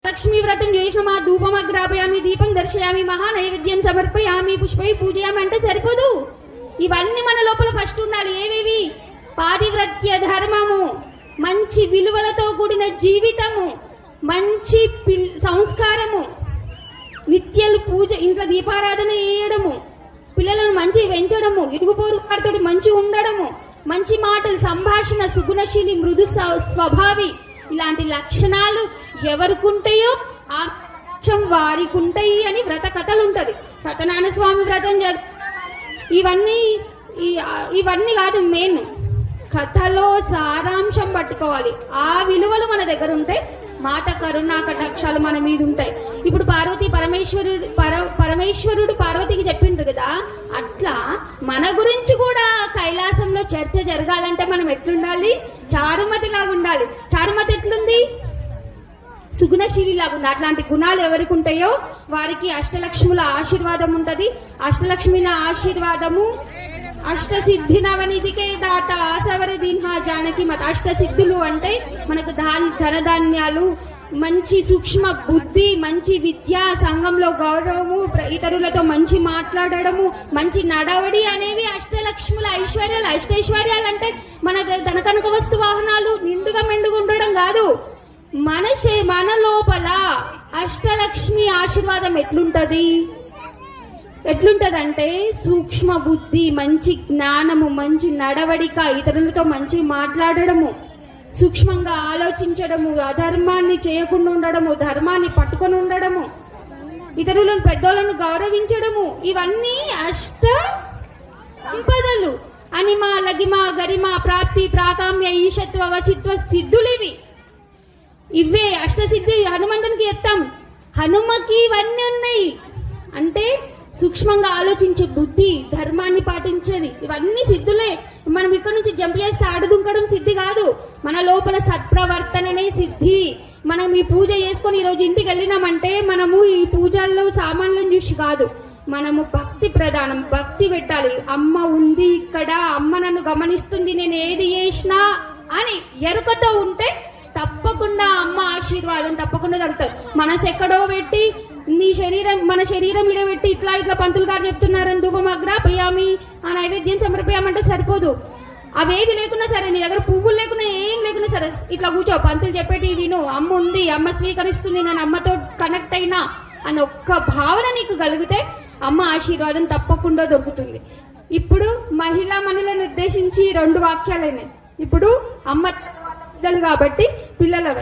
లక్ష్మీ వ్రతం చేసినమా, ధూపమగ్రాపయామి, దీపం దర్శయామి, మహానైవేద్యం సమర్పయామి, పుష్పై పూజయామి అంటే సరిపోదు. ఇవన్నీ మన లోపల ఫస్ట్ ఉండాలి. ఏవేవి? పాతివ్రత్య ధర్మము, మంచి విలువలతో కూడిన జీవితము, మంచి సంస్కారము, నిత్యలు పూజ, ఇంట్లో దీపారాధన చేయడము, పిల్లలను మంచి పెంచడము, ఇరుగుపోరు వారితో మంచి ఉండడము, మంచి మాటలు, సంభాషణ, సుగుణశీలి, మృదు స్వభావి, ఇలాంటి లక్షణాలు ఎవరికుంటాయో ఆ లక్ష్యం వారికి ఉంటాయి అని వ్రత కథలు ఉంటది. సత్యనారాయణ స్వామి వ్రతం ఇవన్నీ కాదు, మెయిన్ కథలో సారాంశం పట్టుకోవాలి. ఆ విలువలు మన దగ్గర ఉంటే మాత కరుణా కటాక్షాలు మన మీద ఉంటాయి. ఇప్పుడు పరమేశ్వరుడు పార్వతికి చెప్పిండ్రు కదా, అట్లా మన గురించి కూడా కైలాసంలో చర్చ జరగాలంటే మనం ఎట్లుండాలి? చారుమతి లాగా ఉండాలి. చారుమతి ఎట్లుంది? సుగుణశీలి లాగుంది. అట్లాంటి గుణాలు ఎవరికి ఉంటాయో వారికి అష్టలక్ష్ముల ఆశీర్వాదం ఉంటది. అష్టలక్ష్మిల ఆశీర్వాదము అష్టసిద్ధి నవనిధికే దాత ఆసవరి దీన్హా జానకి మత. అష్టసిద్ధులు అంటే మనకు ధనధాన్యాలు, మంచి సూక్ష్మ బుద్ధి, మంచి విద్య, సంఘంలో గౌరవము, ఇతరులతో మంచి మాట్లాడడము, మంచి నడవడి అనేవి అష్టలక్ష్ముల ఐశ్వర్యాలు. అష్టైశ్వర్యాలు అంటే మన ధనకనక వస్తు వాహనాలు నిండుగా మెండుగా ఉండడం కాదు. మన లోపల అష్టలక్ష్మి ఆశీర్వాదం ఎట్లుంటదంటే సూక్ష్మ బుద్ధి, మంచి జ్ఞానము, మంచి నడవడిక, ఇతరులతో మంచి మాట్లాడడము, సూక్ష్మంగా ఆలోచించడము, అధర్మాన్ని చేయకుండా ఉండడము, ధర్మాన్ని పట్టుకొని ఉండడము, ఇతరులను పెద్దోళ్ళను గౌరవించడము, ఇవన్నీ అష్ట సంపదలు. అనిమ, లగిమ, గరిమ, ప్రాప్తి, ప్రాకామ్య, ఈశత్వ, వసిత్వ సిద్ధులు ఇవే అష్టసిద్ధి. హనుమంతునికి చెప్తాం, హనుమకి ఇవన్నీ ఉన్నాయి. అంటే సూక్ష్మంగా ఆలోచించే బుద్ధి, ధర్మాన్ని పాటించేది, ఇవన్నీ సిద్ధులే. మనం ఇక్కడ నుంచి జంప్ చేసి ఆడుదుంకడం సిద్ధి కాదు, మన లోపల సత్ప్రవర్తననే సిద్ధి. మనం ఈ పూజ చేసుకొని ఈరోజు ఇంటికి వెళ్ళినామంటే మనము ఈ పూజల్లో సామాన్లను చూసి కాదు, మనము భక్తి ప్రధానం, భక్తి పెట్టాలి. అమ్మ ఉంది ఇక్కడ, అమ్మ నన్ను గమనిస్తుంది, నేను ఏది చేసినా అని ఎరుకతో ఉంటే తప్పకుండా అమ్మ ఆశీర్వాదం తప్పకుండా దొరుకుతుంది. మనసు ఎక్కడో పెట్టి మన శరీరం మీద పెట్టి ఇట్లా పంతులు గారు చెప్తున్నారని ధూపమగ్రాపయామి, ఆ నైవేద్యం సమర్పయామంటే సరిపోదు. అవేవి లేకున్నా సరే, నీ దగ్గర పువ్వులు లేకున్నా ఏం లేకున్నా సరే, ఇట్లా కూర్చో, పంతులు చెప్పేటి విను, అమ్మ ఉంది, అమ్మ స్వీకరిస్తుంది, నేను అమ్మతో కనెక్ట్ అయినా అని ఒక్క భావన నీకు కలిగితే అమ్మ ఆశీర్వాదం తప్పకుండా దొరుకుతుంది. ఇప్పుడు మహిళా మనులను ఉద్దేశించి 2 వాక్యాలైనాయి. ఇప్పుడు అమ్మ కాబట్టి పిల్లలు